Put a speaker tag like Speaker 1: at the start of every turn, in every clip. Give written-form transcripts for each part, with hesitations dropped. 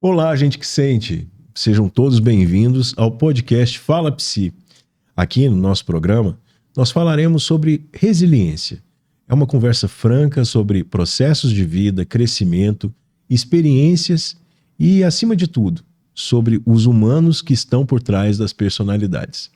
Speaker 1: Olá, gente que sente. Sejam todos bem-vindos ao podcast Fala Psi. Aqui no nosso programa, nós falaremos sobre resiliência. É uma conversa franca sobre processos de vida, crescimento, experiências e, acima de tudo, sobre os humanos que estão por trás das personalidades.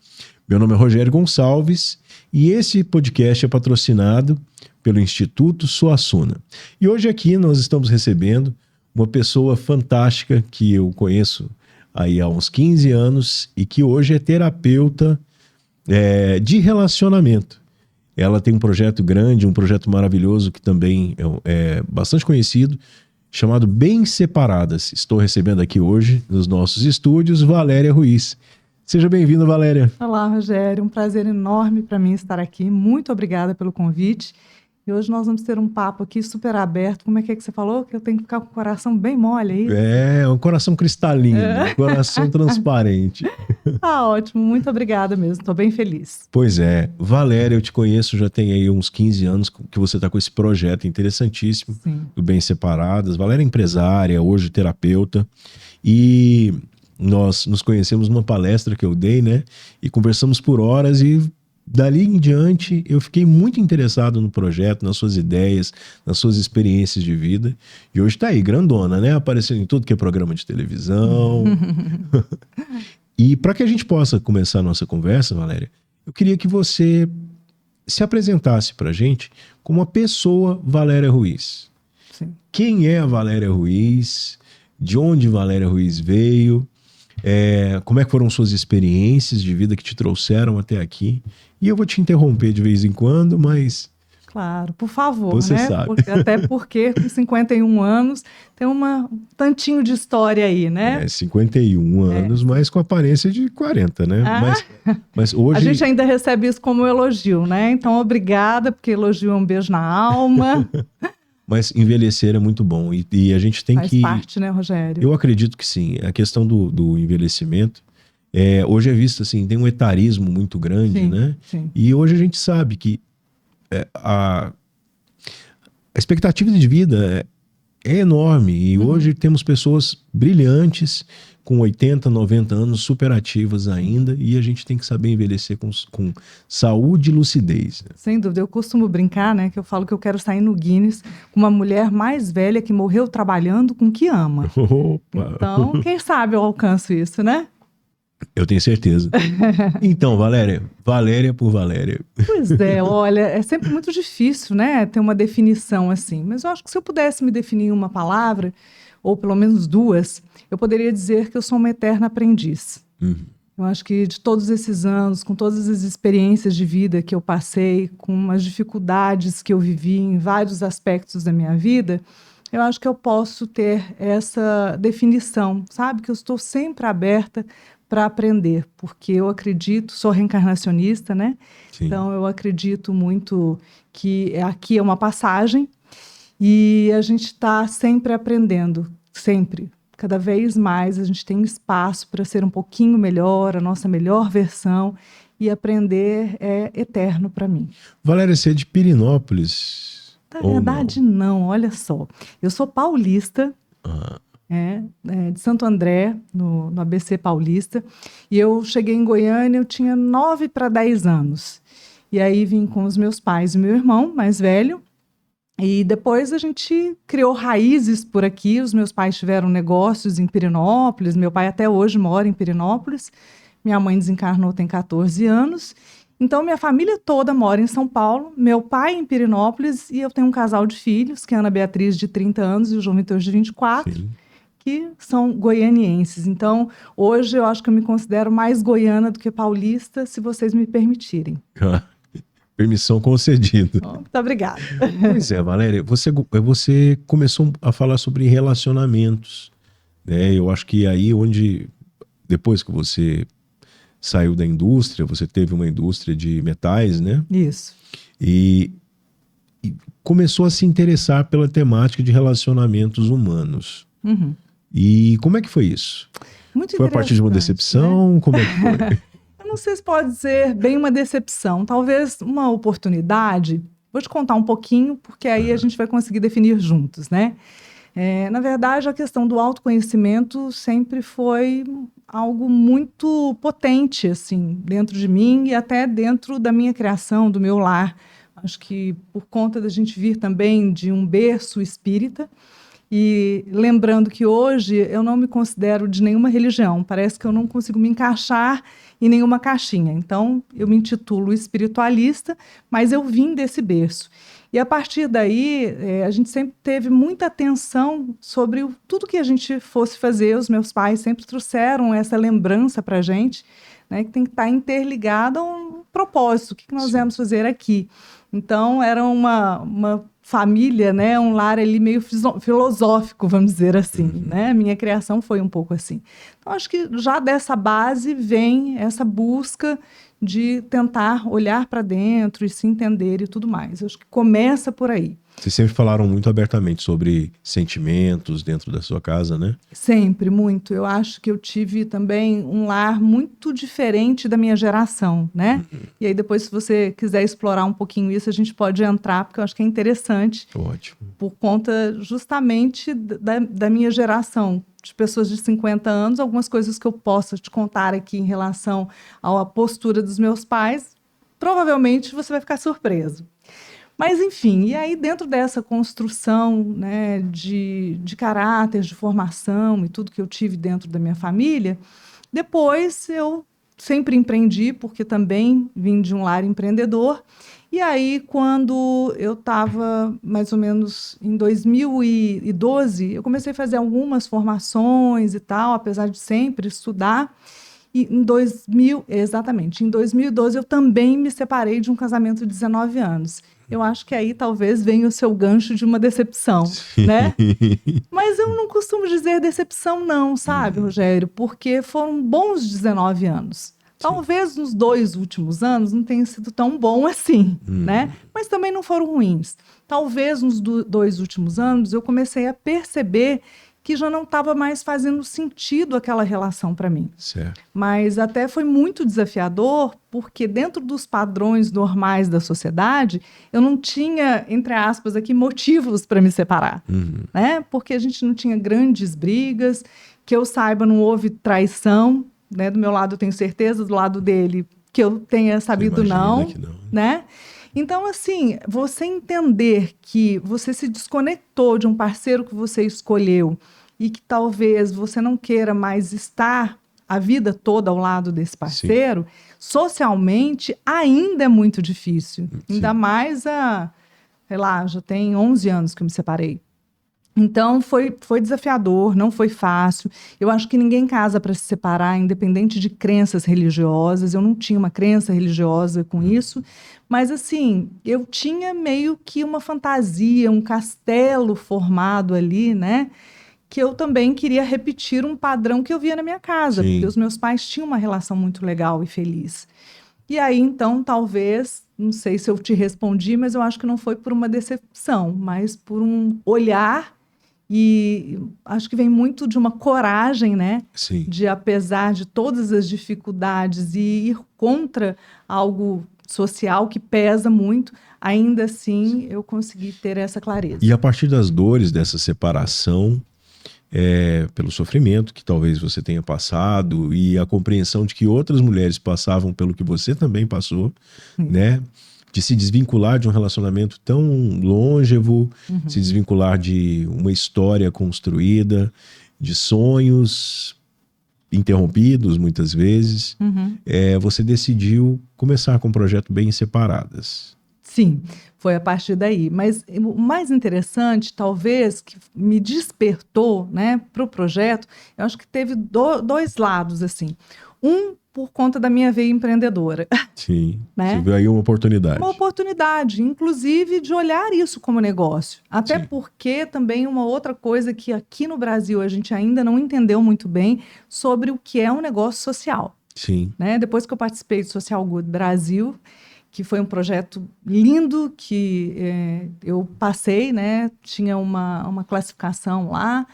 Speaker 1: Meu nome é Rogério Gonçalves e esse podcast é patrocinado pelo Instituto Suassuna. E hoje aqui nós estamos recebendo uma pessoa fantástica que eu conheço aí há uns 15 anos e que hoje é terapeuta de relacionamento. Ela tem um projeto grande, um projeto maravilhoso que também é bastante conhecido, chamado Bem Separadas. Estou recebendo aqui hoje, nos nossos estúdios, Valéria Ruiz. Seja bem-vinda, Valéria.
Speaker 2: Olá, Rogério. Um prazer enorme para mim estar aqui. Muito obrigada pelo convite. E hoje nós vamos ter um papo aqui super aberto. Como é que você falou? Que eu tenho que ficar com o coração bem mole aí?
Speaker 1: Um coração cristalino, um coração transparente.
Speaker 2: Ah, ótimo. Muito obrigada mesmo. Estou bem feliz.
Speaker 1: Pois é. Valéria, eu te conheço já tem aí uns 15 anos que você está com esse projeto interessantíssimo.
Speaker 2: Sim.
Speaker 1: Do Bem Separadas. Valéria é empresária, hoje terapeuta. E nós nos conhecemos numa palestra que eu dei, né? E conversamos por horas e dali em diante eu fiquei muito interessado no projeto, nas suas ideias, nas suas experiências de vida. E hoje está aí, grandona, né? Aparecendo em tudo que é programa de televisão. E para que a gente possa começar a nossa conversa, Valéria, eu queria que você se apresentasse para a gente como a pessoa Valéria Ruiz.
Speaker 2: Sim.
Speaker 1: Quem é a Valéria Ruiz? De onde Valéria Ruiz veio? Como é que foram suas experiências de vida que te trouxeram até aqui? E eu vou te interromper de vez em quando, mas...
Speaker 2: Claro, por favor,
Speaker 1: Você
Speaker 2: né?
Speaker 1: sabe.
Speaker 2: Até porque com 51 anos tem um tantinho de história aí, né?
Speaker 1: 51 anos, mas com aparência de 40, né? Mas hoje...
Speaker 2: A gente ainda recebe isso como elogio, né? Então, obrigada, porque elogio é um beijo na alma.
Speaker 1: Mas envelhecer é muito bom e a gente tem
Speaker 2: Faz parte, né, Rogério?
Speaker 1: Eu acredito que sim. A questão do envelhecimento hoje é visto assim, tem um etarismo muito grande,
Speaker 2: Sim,
Speaker 1: né?
Speaker 2: sim.
Speaker 1: E hoje a gente sabe que a expectativa de vida é enorme e hoje temos pessoas brilhantes com 80, 90 anos, super ativas ainda, e a gente tem que saber envelhecer com saúde e lucidez. Né?
Speaker 2: Sem dúvida. Eu costumo brincar, né, que eu falo que eu quero sair no Guinness com uma mulher mais velha que morreu trabalhando com o que ama.
Speaker 1: Opa.
Speaker 2: Então, quem sabe eu alcanço isso, né?
Speaker 1: Eu tenho certeza. Então, Valéria por Valéria.
Speaker 2: Pois é, olha, é sempre muito difícil, né, ter uma definição assim. Mas eu acho que se eu pudesse me definir em uma palavra, ou pelo menos duas, eu poderia dizer que eu sou uma eterna aprendiz. Eu acho que de todos esses anos, com todas as experiências de vida que eu passei, com as dificuldades que eu vivi em vários aspectos da minha vida, eu acho que eu posso ter essa definição, sabe? Que eu estou sempre aberta para aprender, porque eu acredito, sou reencarnacionista, né?
Speaker 1: Sim.
Speaker 2: Então eu acredito muito que aqui é uma passagem e a gente está sempre aprendendo, sempre. Cada vez mais a gente tem espaço para ser um pouquinho melhor, a nossa melhor versão, e aprender é eterno para mim.
Speaker 1: Valéria, você é de Pirenópolis?
Speaker 2: Na verdade, não, olha só. Eu sou paulista, de Santo André, no ABC Paulista, e eu cheguei em Goiânia, eu tinha 9 para 10 anos. E aí vim com os meus pais e meu irmão mais velho, e depois a gente criou raízes por aqui. Os meus pais tiveram negócios em Pirenópolis, meu pai até hoje mora em Pirenópolis, minha mãe desencarnou tem 14 anos, então minha família toda mora em São Paulo, meu pai em Pirenópolis, e eu tenho um casal de filhos, que é a Ana Beatriz de 30 anos e o João Vitor de 24,
Speaker 1: Sim.
Speaker 2: que são goianienses. Então, hoje eu acho que eu me considero mais goiana do que paulista, se vocês me permitirem.
Speaker 1: Permissão concedida.
Speaker 2: Muito obrigada.
Speaker 1: Pois é, Valéria, você começou a falar sobre relacionamentos, né? Eu acho que aí onde, depois que você saiu da indústria, você teve uma indústria de metais, né?
Speaker 2: Isso.
Speaker 1: E começou a se interessar pela temática de relacionamentos humanos. E como é que foi isso?
Speaker 2: Muito
Speaker 1: Foi a partir de uma decepção?
Speaker 2: Né?
Speaker 1: Como é que foi?
Speaker 2: Eu não sei se pode dizer bem uma decepção, talvez uma oportunidade. Vou te contar um pouquinho, porque aí a gente vai conseguir definir juntos, né? Na verdade, a questão do autoconhecimento sempre foi algo muito potente, assim, dentro de mim e até dentro da minha criação, do meu lar. Acho que por conta da gente vir também de um berço espírita, e lembrando que hoje eu não me considero de nenhuma religião, parece que eu não consigo me encaixar em nenhuma caixinha. Então, eu me intitulo espiritualista, mas eu vim desse berço. E a partir daí, a gente sempre teve muita atenção sobre tudo que a gente fosse fazer. Os meus pais sempre trouxeram essa lembrança para a gente, né, que tem que estar interligado a um propósito, o que nós viemos fazer aqui. Então, era uma família, né, um lar ali meio filosófico, vamos dizer assim, né? Minha criação foi um pouco assim. Então, acho que já dessa base vem essa busca de tentar olhar para dentro e se entender e tudo mais. Acho que começa por aí.
Speaker 1: Vocês sempre falaram muito abertamente sobre sentimentos dentro da sua casa, né?
Speaker 2: Sempre, muito. Eu acho que eu tive também um lar muito diferente da minha geração, né? E aí depois, se você quiser explorar um pouquinho isso, a gente pode entrar, porque eu acho que é interessante.
Speaker 1: Ótimo.
Speaker 2: Por conta justamente da minha geração, de pessoas de 50 anos, algumas coisas que eu posso te contar aqui em relação à postura dos meus pais, provavelmente você vai ficar surpreso. Mas, enfim, e aí dentro dessa construção, né, de caráter, de formação e tudo que eu tive dentro da minha família, depois eu sempre empreendi, porque também vim de um lar empreendedor. E aí, quando eu estava mais ou menos em 2012, eu comecei a fazer algumas formações e tal, apesar de sempre estudar. E em 2012 eu também me separei de um casamento de 19 anos. Eu acho que aí talvez venha o seu gancho de uma decepção, né? Mas eu não costumo dizer decepção não, sabe, Rogério? Porque foram bons 19 anos. Talvez nos 2 últimos anos não tenha sido tão bom assim, né? Mas também não foram ruins. Talvez nos 2 últimos anos eu comecei a perceber que já não estava mais fazendo sentido aquela relação para mim.
Speaker 1: Certo.
Speaker 2: Mas até foi muito desafiador, porque dentro dos padrões normais da sociedade, eu não tinha, entre aspas, aqui, motivos para me separar. Né? Porque a gente não tinha grandes brigas, que eu saiba, não houve traição. Né? Do meu lado eu tenho certeza, do lado dele que eu tenha sabido não.
Speaker 1: Que não.
Speaker 2: Né? Então, assim, você entender que você se desconectou de um parceiro que você escolheu e que talvez você não queira mais estar a vida toda ao lado desse parceiro, socialmente ainda é muito difícil. Ainda mais sei lá, já tem 11 anos que eu me separei. Então, foi desafiador, não foi fácil. Eu acho que ninguém casa para se separar, independente de crenças religiosas. Eu não tinha uma crença religiosa com isso, mas, assim, eu tinha meio que uma fantasia, um castelo formado ali, né? Que eu também queria repetir um padrão que eu via na minha casa, porque os meus pais tinham uma relação muito legal e feliz. E aí, então, talvez, não sei se eu te respondi, mas eu acho que não foi por uma decepção, mas por um olhar. E acho que vem muito de uma coragem, né?
Speaker 1: Sim.
Speaker 2: De, apesar de todas as dificuldades e ir contra algo social que pesa muito, ainda assim eu consegui ter essa clareza.
Speaker 1: E a partir das dores dessa separação, pelo sofrimento que talvez você tenha passado e a compreensão de que outras mulheres passavam pelo que você também passou, né? De se desvincular de um relacionamento tão longevo, se desvincular de uma história construída, de sonhos interrompidos muitas vezes, você decidiu começar com um projeto bem separadas.
Speaker 2: Sim, foi a partir daí. Mas o mais interessante, talvez, que me despertou, né, para o projeto, eu acho que teve 2 lados, assim. Por conta da minha veia empreendedora.
Speaker 1: Sim,
Speaker 2: né?
Speaker 1: Você viu aí uma oportunidade.
Speaker 2: Uma oportunidade, inclusive, de olhar isso como negócio. Até porque também uma outra coisa que aqui no Brasil a gente ainda não entendeu muito bem sobre o que é um negócio social.
Speaker 1: Sim.
Speaker 2: Né? Depois que eu participei do Social Good Brasil, que foi um projeto lindo que eu passei, né? Tinha uma classificação lá,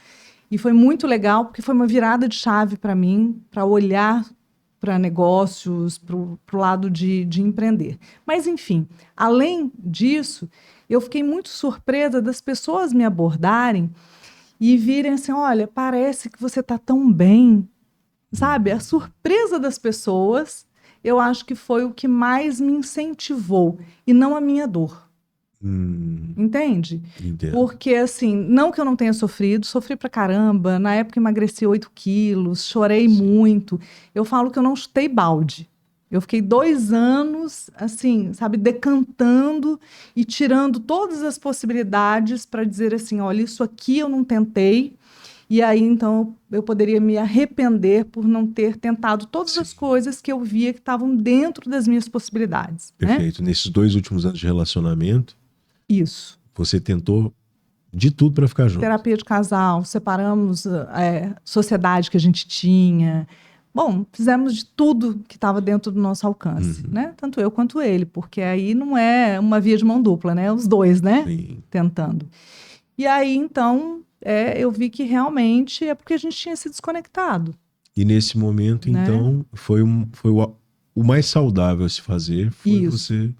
Speaker 2: e foi muito legal, porque foi uma virada de chave para mim, para olhar para negócios, para o lado de empreender. Mas, enfim, além disso, eu fiquei muito surpresa das pessoas me abordarem e virem assim, olha, parece que você está tão bem, sabe? A surpresa das pessoas, eu acho que foi o que mais me incentivou, e não a minha dor. Entende?
Speaker 1: Entendo.
Speaker 2: Porque, assim, não que eu não tenha sofrido, sofri pra caramba. Na época emagreci 8 quilos, chorei muito. Eu falo que eu não chutei balde. Eu fiquei 2 anos, assim, sabe, decantando e tirando todas as possibilidades para dizer assim, olha, isso aqui eu não tentei. E aí, então, eu poderia me arrepender por não ter tentado todas as coisas que eu via que estavam dentro das minhas possibilidades.
Speaker 1: Perfeito.
Speaker 2: Né?
Speaker 1: Nesses 2 últimos anos de relacionamento,
Speaker 2: Isso.
Speaker 1: você tentou de tudo para ficar junto.
Speaker 2: Terapia de casal, separamos sociedade que a gente tinha. Bom, fizemos de tudo que estava dentro do nosso alcance, né? Tanto eu quanto ele, porque aí não é uma via de mão dupla, né? Os dois, né?
Speaker 1: Sim.
Speaker 2: Tentando. E aí, então, eu vi que realmente é porque a gente tinha se desconectado.
Speaker 1: E nesse momento,
Speaker 2: né?
Speaker 1: então, foi o mais saudável a se fazer, foi
Speaker 2: Isso.
Speaker 1: você...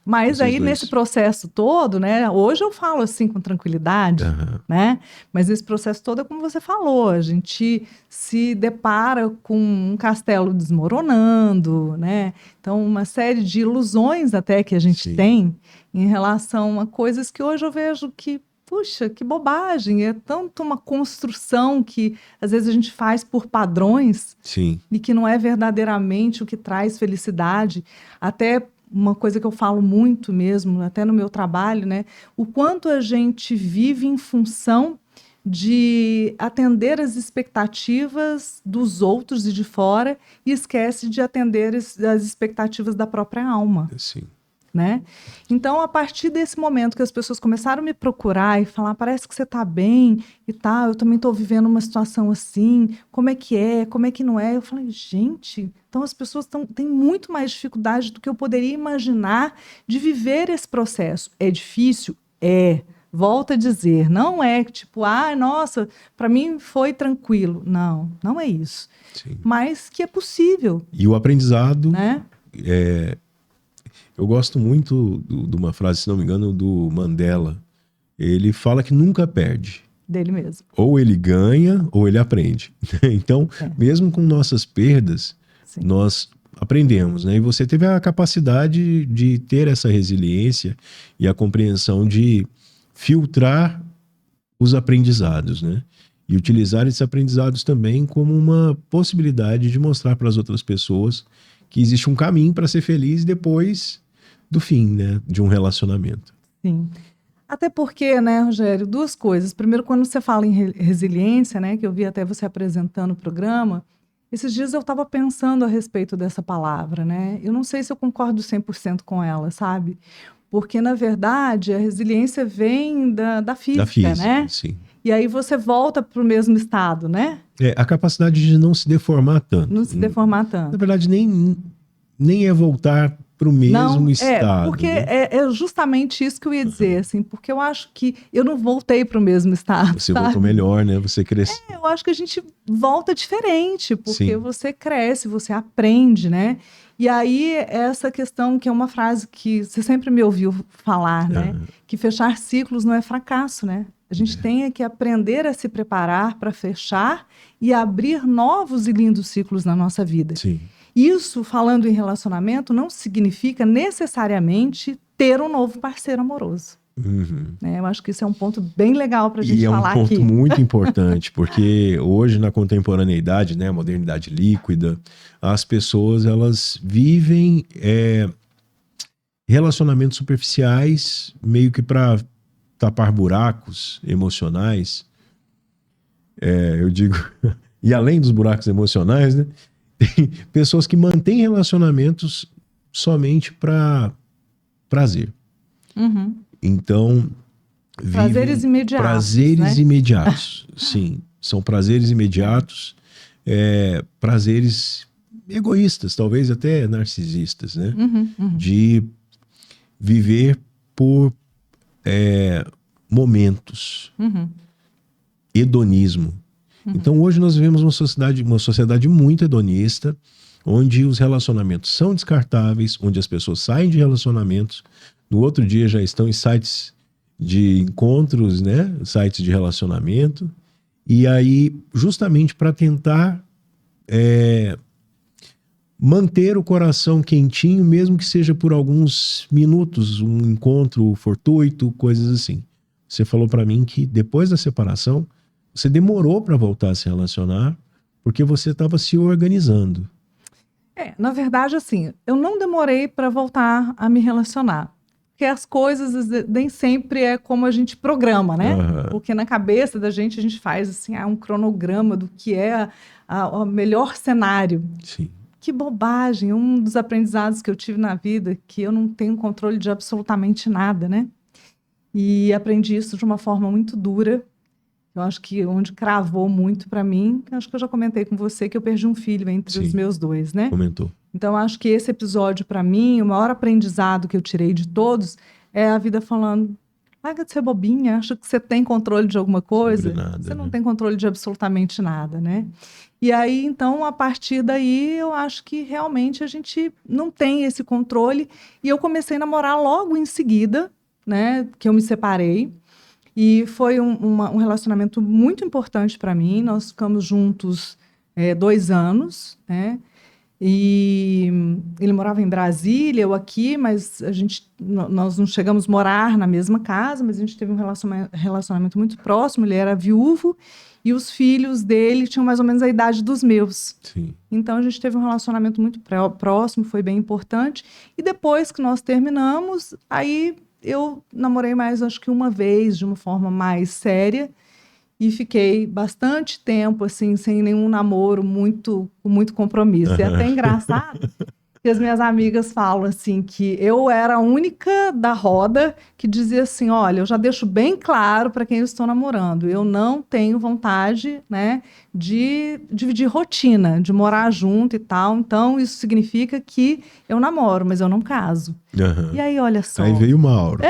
Speaker 2: Mas
Speaker 1: vocês
Speaker 2: aí,
Speaker 1: dois.
Speaker 2: nesse processo todo, né? Hoje eu falo assim com tranquilidade, né? Mas esse processo todo é como você falou, a gente se depara com um castelo desmoronando, né? Então, uma série de ilusões até que a gente
Speaker 1: Sim.
Speaker 2: tem em relação a coisas que hoje eu vejo que, puxa, que bobagem, é tanto uma construção que às vezes a gente faz por padrões
Speaker 1: Sim.
Speaker 2: e que não é verdadeiramente o que traz felicidade. Até uma coisa que eu falo muito mesmo, até no meu trabalho, né? O quanto a gente vive em função de atender as expectativas dos outros e de fora e esquece de atender as expectativas da própria alma.
Speaker 1: Sim.
Speaker 2: Né? Então, a partir desse momento que as pessoas começaram a me procurar e falar, parece que você está bem e tal, eu também estou vivendo uma situação assim, como é, como é que não é? Eu falei, gente, então as pessoas têm muito mais dificuldade do que eu poderia imaginar de viver esse processo. É difícil? É. Volto a dizer, não é tipo, nossa, para mim foi tranquilo. Não, não é isso.
Speaker 1: Sim.
Speaker 2: Mas que é possível.
Speaker 1: E o aprendizado...
Speaker 2: Né?
Speaker 1: Eu gosto muito de uma frase, se não me engano, do Mandela. Ele fala que nunca perde.
Speaker 2: Dele mesmo.
Speaker 1: Ou ele ganha, ou ele aprende. Então, mesmo com nossas perdas,
Speaker 2: Sim.
Speaker 1: nós aprendemos, né? E você teve a capacidade de ter essa resiliência e a compreensão de filtrar os aprendizados, né? E utilizar esses aprendizados também como uma possibilidade de mostrar para as outras pessoas que existe um caminho para ser feliz depois do fim, né, de um relacionamento.
Speaker 2: Sim. Até porque, né, Rogério, 2 coisas. Primeiro, quando você fala em resiliência, né, que eu vi até você apresentando o programa, esses dias eu estava pensando a respeito dessa palavra, né? Eu não sei se eu concordo 100% com ela, sabe? Porque, na verdade, a resiliência vem da física, né?
Speaker 1: Sim.
Speaker 2: E aí você volta para o mesmo estado, né?
Speaker 1: A capacidade de não se deformar tanto.
Speaker 2: Não se deformar tanto.
Speaker 1: Na verdade, nem é voltar para o mesmo estado.
Speaker 2: Porque
Speaker 1: né?
Speaker 2: é justamente isso que eu ia dizer, assim, porque eu acho que eu não voltei para o mesmo estado.
Speaker 1: Você
Speaker 2: sabe?
Speaker 1: voltou melhor, né? Você cresceu.
Speaker 2: Eu acho que a gente volta diferente, porque
Speaker 1: Sim.
Speaker 2: você cresce, você aprende, né? E aí, essa questão, que é uma frase que você sempre me ouviu falar, né? Que fechar ciclos não é fracasso, né? A gente tem que aprender a se preparar para fechar e abrir novos e lindos ciclos na nossa vida.
Speaker 1: Sim.
Speaker 2: Isso, falando em relacionamento, não significa necessariamente ter um novo parceiro amoroso. Né? Eu acho que isso é um ponto bem legal para a gente falar aqui.
Speaker 1: E é um ponto muito importante, porque hoje, na contemporaneidade, né, a modernidade líquida, as pessoas elas vivem relacionamentos superficiais, meio que para tapar buracos emocionais. Eu digo, e além dos buracos emocionais, né, tem pessoas que mantêm relacionamentos somente para prazer. Então,
Speaker 2: prazeres imediatos.
Speaker 1: Prazeres
Speaker 2: né?
Speaker 1: imediatos, sim. São prazeres imediatos, prazeres egoístas, talvez até narcisistas, né? De viver por momentos. Hedonismo. Então, hoje nós vivemos uma sociedade muito hedonista, onde os relacionamentos são descartáveis, onde as pessoas saem de relacionamentos, no outro dia já estão em sites de encontros, né? Sites de relacionamento. E aí, justamente para tentar manter o coração quentinho, mesmo que seja por alguns minutos, um encontro fortuito, coisas assim. Você falou para mim que depois da separação, você demorou para voltar a se relacionar, porque você estava se organizando.
Speaker 2: Na verdade, assim, eu não demorei para voltar a me relacionar. Porque as coisas nem sempre é como a gente programa, né?
Speaker 1: Aham.
Speaker 2: Porque na cabeça da gente, a gente faz assim, um cronograma do que é o melhor cenário.
Speaker 1: Sim.
Speaker 2: Que bobagem! Um dos aprendizados que eu tive na vida, que eu não tenho controle de absolutamente nada, né? E aprendi isso de uma forma muito dura. Eu acho que onde cravou muito para mim, acho que eu já comentei com você que eu perdi um filho entre os
Speaker 1: Sim.
Speaker 2: meus dois, né?
Speaker 1: Comentou.
Speaker 2: Então, acho que esse episódio, para mim, o maior aprendizado que eu tirei de todos é a vida falando: larga de ser bobinha, acha que você tem controle de alguma coisa.
Speaker 1: Sobre nada,
Speaker 2: Você não
Speaker 1: né?
Speaker 2: tem controle de absolutamente nada, né? E aí, então, a partir daí, eu acho que realmente a gente não tem esse controle. E eu comecei a namorar logo em seguida, né, que eu me separei. E foi um relacionamento muito importante para mim. Nós ficamos juntos 2 anos, né? E ele morava em Brasília, eu aqui, mas nós não chegamos a morar na mesma casa, mas a gente teve um relacionamento muito próximo. Ele era viúvo e os filhos dele tinham mais ou menos a idade dos meus.
Speaker 1: Sim.
Speaker 2: Então a gente teve um relacionamento muito próximo, foi bem importante. E depois que nós terminamos, aí eu namorei mais, acho que uma vez, de uma forma mais séria. E fiquei bastante tempo, assim, sem nenhum namoro, com muito compromisso. É até engraçado que as minhas amigas falam, assim, que eu era a única da roda que dizia assim: olha, eu já deixo bem claro para quem eu estou namorando, eu não tenho vontade, né, de dividir rotina, de morar junto e tal. Então, isso significa que eu namoro, mas eu não caso.
Speaker 1: Aham.
Speaker 2: E aí, olha só.
Speaker 1: Aí veio o Mauro.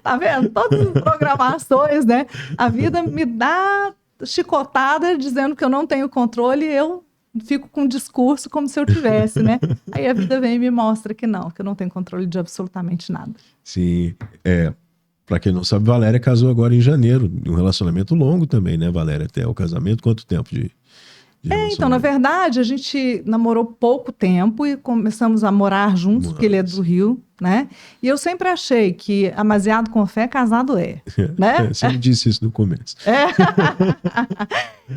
Speaker 2: Tá vendo? Todas as programações, né? A vida me dá chicotada dizendo que eu não tenho controle e eu fico com um discurso como se eu tivesse, né? Aí a vida vem e me mostra que eu não tenho controle de absolutamente nada.
Speaker 1: Sim. Pra quem não sabe, Valéria casou agora em janeiro. Um relacionamento longo também, né, Valéria? Até o casamento, quanto tempo de
Speaker 2: Então, na verdade, a gente namorou pouco tempo e começamos a morar juntos, porque ele é do Rio, né? E eu sempre achei que amaziado com fé, casado é, né?
Speaker 1: Você me disse isso no começo.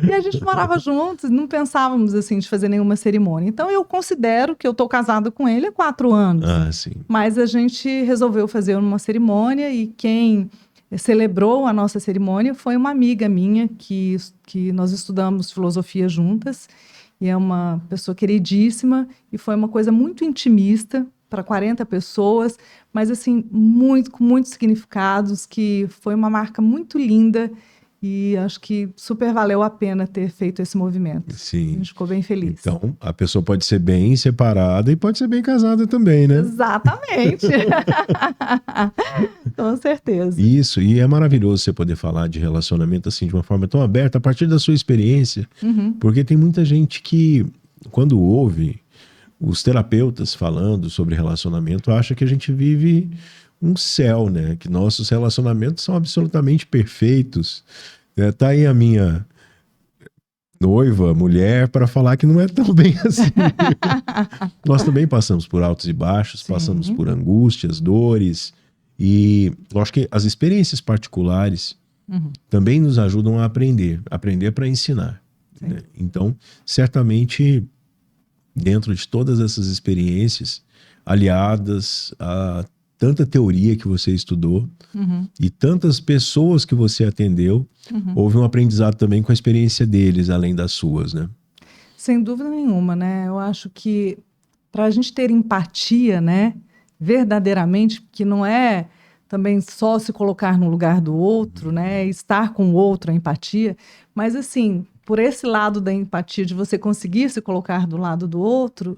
Speaker 2: E a gente morava juntos, não pensávamos, assim, de fazer nenhuma cerimônia. Então, eu considero que eu tô casada com ele há 4 anos.
Speaker 1: Ah, sim.
Speaker 2: Mas a gente resolveu fazer uma cerimônia e quem celebrou a nossa cerimônia foi uma amiga minha que nós estudamos filosofia juntas e é uma pessoa queridíssima e foi uma coisa muito intimista para 40 pessoas, mas assim, com muitos significados, que foi uma marca muito linda e acho que super valeu a pena ter feito esse movimento.
Speaker 1: Sim.
Speaker 2: A gente ficou bem feliz.
Speaker 1: Então, a pessoa pode ser bem separada e pode ser bem casada também, né?
Speaker 2: Exatamente. Com certeza.
Speaker 1: Isso, e é maravilhoso você poder falar de relacionamento assim de uma forma tão aberta, a partir da sua experiência, porque tem muita gente que, quando ouve os terapeutas falando sobre relacionamento, acha que a gente vive um céu, né? Que nossos relacionamentos são absolutamente perfeitos. Tá aí a minha noiva, mulher, para falar que não é tão bem assim. Nós também passamos por altos e baixos,
Speaker 2: Sim.
Speaker 1: passamos por angústias, dores, e eu acho que as experiências particulares também nos ajudam a aprender para ensinar. Né? Então, certamente, dentro de todas essas experiências, aliadas a tanta teoria que você estudou e tantas pessoas que você atendeu, houve um aprendizado também com a experiência deles, além das suas, né?
Speaker 2: Sem dúvida nenhuma, né? Eu acho que para a gente ter empatia, né, verdadeiramente, que não é também só se colocar no lugar do outro, né, estar com o outro, a empatia, mas assim, por esse lado da empatia, de você conseguir se colocar do lado do outro,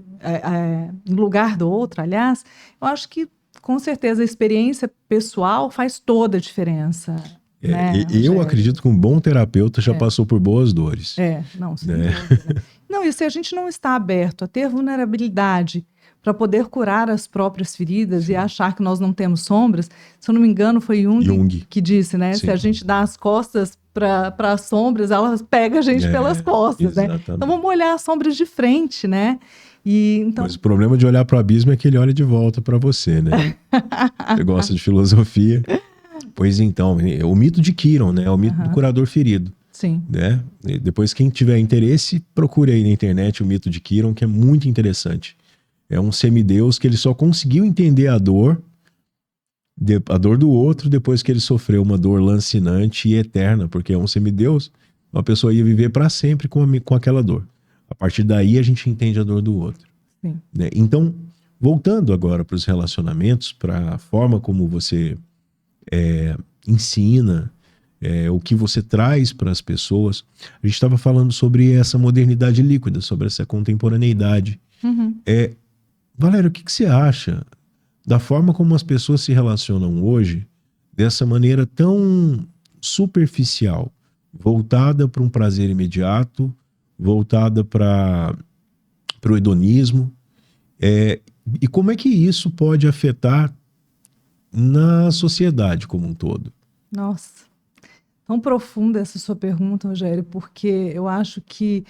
Speaker 2: no lugar do outro, aliás, eu acho que com certeza a experiência pessoal faz toda a diferença. Né,
Speaker 1: eu acredito que um bom terapeuta já passou por boas dores.
Speaker 2: Não, sem dúvida. Não, e se a gente não está aberto a ter vulnerabilidade para poder curar as próprias feridas e achar que nós não temos sombras. Se eu não me engano, foi Jung. Que disse, né?
Speaker 1: Sim.
Speaker 2: Se a gente dá as costas para as sombras, elas pegam a gente pelas costas, né? Então vamos olhar as sombras de frente, né?
Speaker 1: Mas o problema de olhar para o abismo é que ele olha de volta para você, né? Você gosta de filosofia. Pois então, o mito de Quiron, né? O mito do curador ferido.
Speaker 2: Sim.
Speaker 1: Né? E depois, quem tiver interesse, procure aí na internet o mito de Quiron, que é muito interessante. É um semideus que ele só conseguiu entender a dor do outro depois que ele sofreu uma dor lancinante e eterna, porque é um semideus, uma pessoa ia viver para sempre com aquela dor. A partir daí a gente entende a dor do outro.
Speaker 2: Sim.
Speaker 1: Né? Então, voltando agora para os relacionamentos, para a forma como você ensina, o que você traz para as pessoas, a gente estava falando sobre essa modernidade líquida, sobre essa contemporaneidade. Valéria, o que você acha da forma como as pessoas se relacionam hoje, dessa maneira tão superficial, voltada para um prazer imediato, voltada para o hedonismo, e como é que isso pode afetar na sociedade como um todo?
Speaker 2: Nossa, tão profunda essa sua pergunta, Rogério, porque eu acho que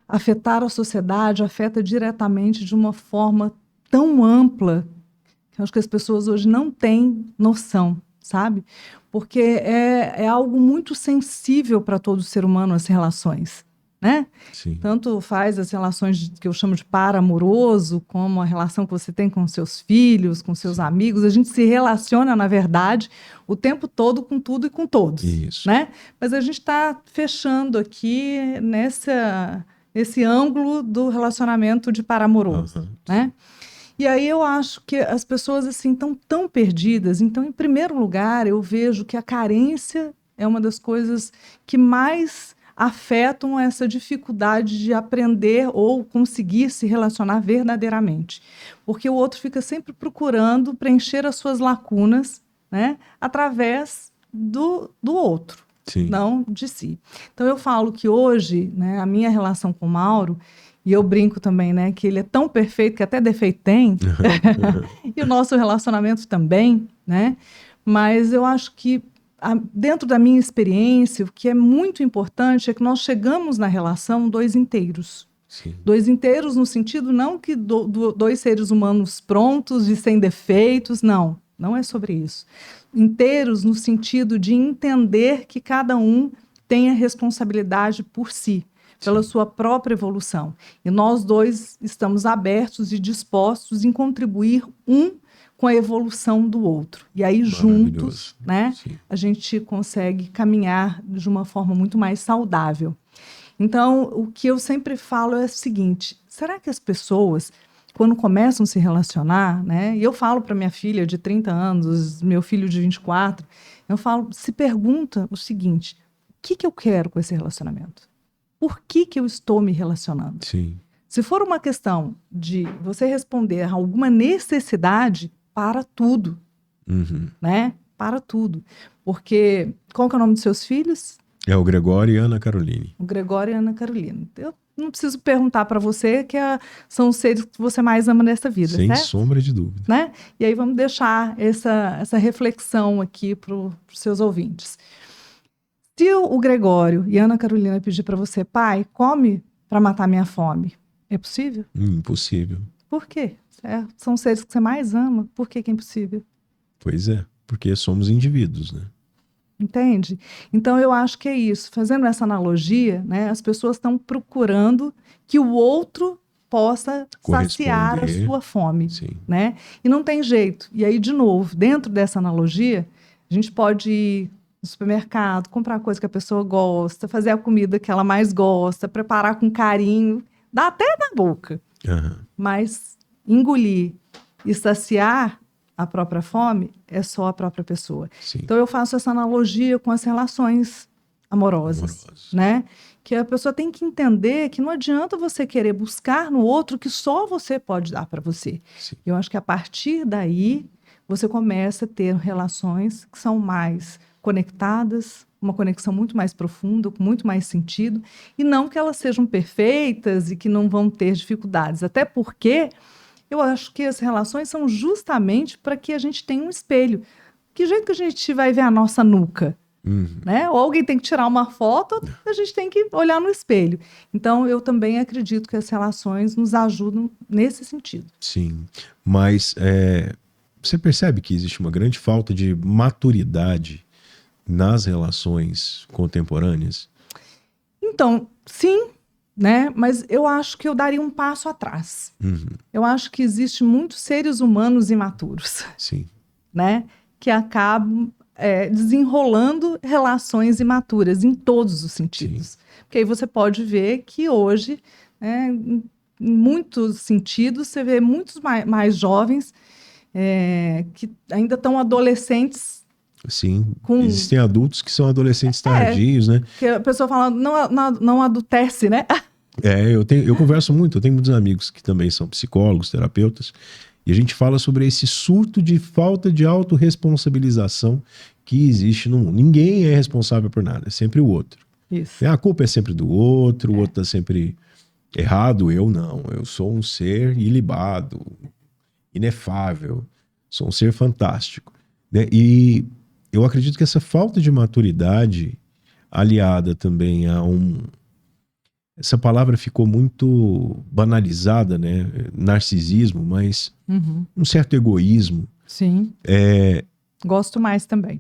Speaker 2: afetar a sociedade afeta diretamente de uma forma tão ampla que eu acho que as pessoas hoje não têm noção, sabe? Porque é algo muito sensível para todo ser humano, as relações, né?
Speaker 1: Sim.
Speaker 2: Tanto faz as relações que eu chamo de par amoroso, como a relação que você tem com seus filhos, com seus amigos. A gente se relaciona, na verdade, o tempo todo com tudo e com todos.
Speaker 1: Isso.
Speaker 2: Né? Mas a gente está fechando aqui nesse ângulo do relacionamento de par amoroso, né? E aí eu acho que as pessoas assim estão tão perdidas. Então, em primeiro lugar, eu vejo que a carência é uma das coisas que mais afetam essa dificuldade de aprender ou conseguir se relacionar verdadeiramente. Porque o outro fica sempre procurando preencher as suas lacunas, né, através do outro,
Speaker 1: Sim.
Speaker 2: não de si. Então eu falo que hoje, né, a minha relação com o Mauro, e eu brinco também, né, que ele é tão perfeito que até defeito tem, e o nosso relacionamento também, né, mas eu acho que dentro da minha experiência, o que é muito importante é que nós chegamos na relação dois inteiros.
Speaker 1: Sim.
Speaker 2: Dois inteiros no sentido não que dois seres humanos prontos e sem defeitos, não é sobre isso. Inteiros no sentido de entender que cada um tem a responsabilidade por si, pela sua própria evolução. E nós dois estamos abertos e dispostos em contribuir com a evolução do outro. E aí, juntos, né, a gente consegue caminhar de uma forma muito mais saudável. Então, o que eu sempre falo é o seguinte: será que as pessoas, quando começam a se relacionar, né, e eu falo para minha filha de 30 anos, meu filho de 24, eu falo, se pergunta o seguinte: o que eu quero com esse relacionamento? Por que eu estou me relacionando?
Speaker 1: Sim.
Speaker 2: Se for uma questão de você responder a alguma necessidade, para tudo, né? Para tudo. Porque, qual que é o nome dos seus filhos?
Speaker 1: É o Gregório e Ana Caroline.
Speaker 2: O Gregório e a Ana Carolina. Eu não preciso perguntar para você que são os seres que você mais ama nessa vida,
Speaker 1: sem
Speaker 2: certo?
Speaker 1: sombra de dúvida.
Speaker 2: Né? E aí vamos deixar essa reflexão aqui para os seus ouvintes. Se o Gregório e a Ana Carolina pedir para você, pai, come para matar minha fome, é possível?
Speaker 1: Impossível.
Speaker 2: Por quê? São os seres que você mais ama, por que é impossível?
Speaker 1: Pois é, porque somos indivíduos, né?
Speaker 2: Entende? Então eu acho que é isso. Fazendo essa analogia, né, as pessoas estão procurando que o outro possa saciar a sua fome, né? E não tem jeito. E aí, de novo, dentro dessa analogia, a gente pode ir no supermercado, comprar coisa que a pessoa gosta, fazer a comida que ela mais gosta, preparar com carinho, dá até na boca. Mas engolir e saciar a própria fome é só a própria pessoa.
Speaker 1: Sim.
Speaker 2: Então eu faço essa analogia com as relações amorosas, né? Que a pessoa tem que entender que não adianta você querer buscar no outro que só você pode dar para você.
Speaker 1: Sim.
Speaker 2: Eu acho que a partir daí você começa a ter relações que são mais conectadas, uma conexão muito mais profunda, com muito mais sentido, e não que elas sejam perfeitas e que não vão ter dificuldades. Até porque Eu acho que as relações são justamente para que a gente tenha um espelho. Que jeito que a gente vai ver a nossa nuca? Né? Ou alguém tem que tirar uma foto, ou a gente tem que olhar no espelho. Então, eu também acredito que as relações nos ajudam nesse sentido.
Speaker 1: Sim, mas você percebe que existe uma grande falta de maturidade nas relações contemporâneas?
Speaker 2: Então, sim, né? Mas eu acho que eu daria um passo atrás. Eu acho que existe muitos seres humanos imaturos,
Speaker 1: Sim.
Speaker 2: né? Que acabam desenrolando relações imaturas em todos os sentidos. Sim. Porque aí você pode ver que hoje, né, em muitos sentidos, você vê muitos mais jovens que ainda estão adolescentes.
Speaker 1: Sim, existem adultos que são adolescentes tardios, né?
Speaker 2: Que a pessoa fala, não adultece, né?
Speaker 1: Eu converso muito, eu tenho muitos amigos que também são psicólogos, terapeutas, e a gente fala sobre esse surto de falta de autorresponsabilização que existe no mundo. Ninguém é responsável por nada, é sempre o outro.
Speaker 2: Isso.
Speaker 1: A culpa é sempre do outro, o outro está sempre errado, eu não. Eu sou um ser ilibado, inefável, sou um ser fantástico. Né? E eu acredito que essa falta de maturidade, aliada também a essa palavra ficou muito banalizada, né? Narcisismo, mas um certo egoísmo.
Speaker 2: Sim. Gosto mais também.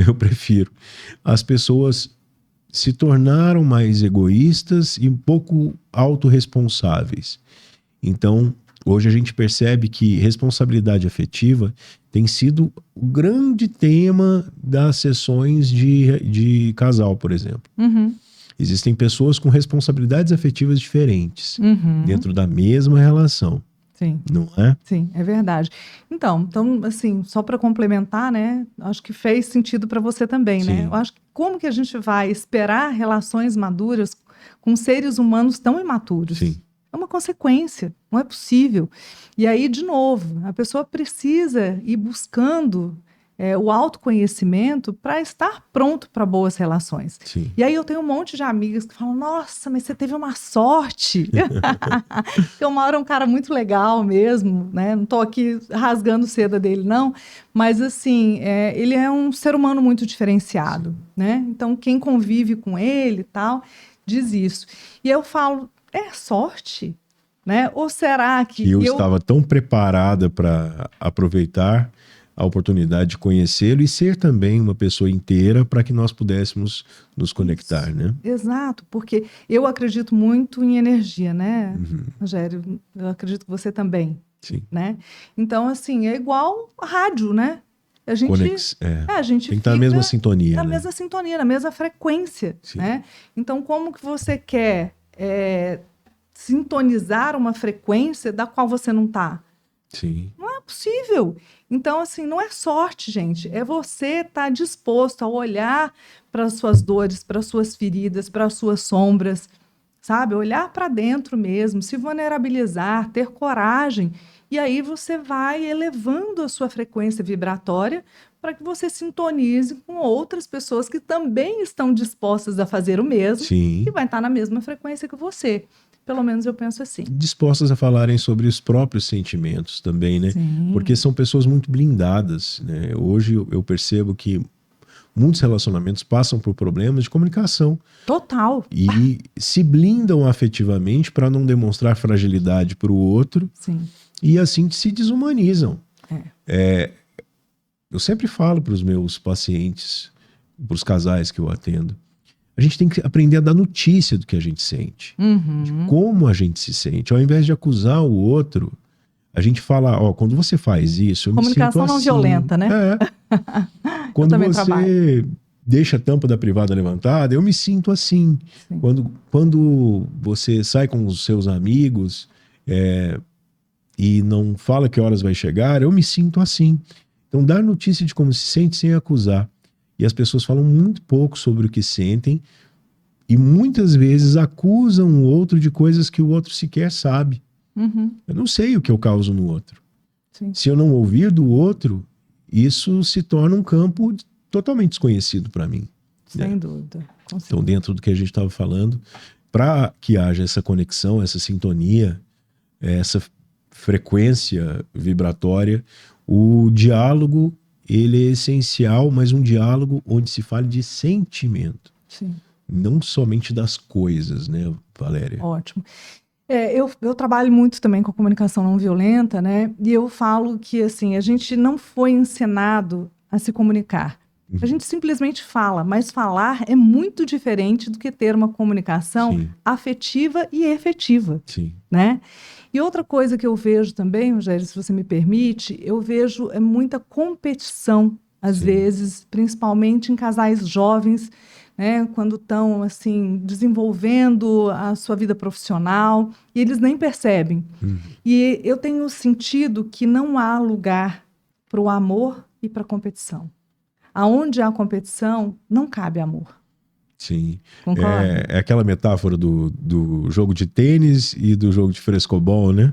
Speaker 1: Eu prefiro. As pessoas se tornaram mais egoístas e um pouco autorresponsáveis. Então, hoje a gente percebe que responsabilidade afetiva tem sido o grande tema das sessões de casal, por exemplo. Existem pessoas com responsabilidades afetivas diferentes dentro da mesma relação.
Speaker 2: Sim.
Speaker 1: Não é?
Speaker 2: Sim, é verdade. Então, assim, só para complementar, né? Acho que fez sentido para você também,
Speaker 1: Sim.
Speaker 2: né? Eu acho que como que a gente vai esperar relações maduras com seres humanos tão imaturos?
Speaker 1: Sim.
Speaker 2: É uma consequência, não é possível. E aí, de novo, a pessoa precisa ir buscando o autoconhecimento para estar pronto para boas relações.
Speaker 1: Sim.
Speaker 2: E aí eu tenho um monte de amigas que falam, nossa, mas você teve uma sorte. Porque o Mauro é um cara muito legal mesmo, né? Não estou aqui rasgando seda dele, não. Mas, assim, ele é um ser humano muito diferenciado, né? Então, quem convive com ele e tal, diz isso. E eu falo, é sorte? Né? Ou será que...
Speaker 1: eu estava tão preparada para aproveitar a oportunidade de conhecê-lo e ser também uma pessoa inteira para que nós pudéssemos nos conectar, né?
Speaker 2: Exato, porque eu acredito muito em energia, né, Rogério? Eu acredito que você também.
Speaker 1: Sim.
Speaker 2: Né? Então, assim, é igual a rádio, né? A gente, a gente
Speaker 1: tem que estar na mesma sintonia.
Speaker 2: Na mesma sintonia, na mesma frequência, né? Então, como que você quer sintonizar uma frequência da qual você não está?
Speaker 1: Sim.
Speaker 2: Não é possível. Então, assim, não é sorte, gente. É você estar disposto a olhar para as suas dores, para as suas feridas, para as suas sombras, sabe? Olhar para dentro mesmo, se vulnerabilizar, ter coragem. E aí você vai elevando a sua frequência vibratória para que você sintonize com outras pessoas que também estão dispostas a fazer o mesmo.
Speaker 1: Sim.
Speaker 2: E vai estar na mesma frequência que você. Pelo menos eu penso assim.
Speaker 1: Dispostas a falarem sobre os próprios sentimentos também, né?
Speaker 2: Sim.
Speaker 1: Porque são pessoas muito blindadas, né? Hoje eu percebo que muitos relacionamentos passam por problemas de comunicação.
Speaker 2: Total.
Speaker 1: E se blindam afetivamente para não demonstrar fragilidade para o outro.
Speaker 2: Sim.
Speaker 1: E assim se desumanizam. Eu sempre falo para os meus pacientes, para os casais que eu atendo, a gente tem que aprender a dar notícia do que a gente sente, de como a gente se sente. Ao invés de acusar o outro, a gente fala, quando você faz isso, eu me sinto assim.
Speaker 2: Comunicação não violenta, né?
Speaker 1: Quando você deixa a tampa da privada levantada, eu me sinto assim. Quando você sai com os seus amigos e não fala que horas vai chegar, eu me sinto assim. Então, dar notícia de como se sente sem acusar. E as pessoas falam muito pouco sobre o que sentem e muitas vezes acusam o outro de coisas que o outro sequer sabe. Eu não sei o que eu causo no outro.
Speaker 2: Sim.
Speaker 1: Se eu não ouvir do outro, isso se torna um campo totalmente desconhecido para mim.
Speaker 2: Sem dúvida.
Speaker 1: Então, dentro do que a gente estava falando, para que haja essa conexão, essa sintonia, essa frequência vibratória, o diálogo, ele é essencial, mas um diálogo onde se fale de sentimento.
Speaker 2: Sim.
Speaker 1: Não somente das coisas, né, Valéria?
Speaker 2: Ótimo. Eu trabalho muito também com a comunicação não violenta, né? E eu falo que, assim, a gente não foi ensinado a se comunicar. A gente simplesmente fala, mas falar é muito diferente do que ter uma comunicação
Speaker 1: Sim.
Speaker 2: afetiva e efetiva,
Speaker 1: Sim.
Speaker 2: né? E outra coisa que eu vejo também, Rogério, se você me permite, eu vejo muita competição, às
Speaker 1: Sim.
Speaker 2: vezes, principalmente em casais jovens, né, quando estão assim desenvolvendo a sua vida profissional e eles nem percebem. E eu tenho sentido que não há lugar para o amor e para a competição. Aonde há competição, não cabe amor.
Speaker 1: Sim.
Speaker 2: Concorda?
Speaker 1: É aquela metáfora do jogo de tênis e do jogo de frescobol, né?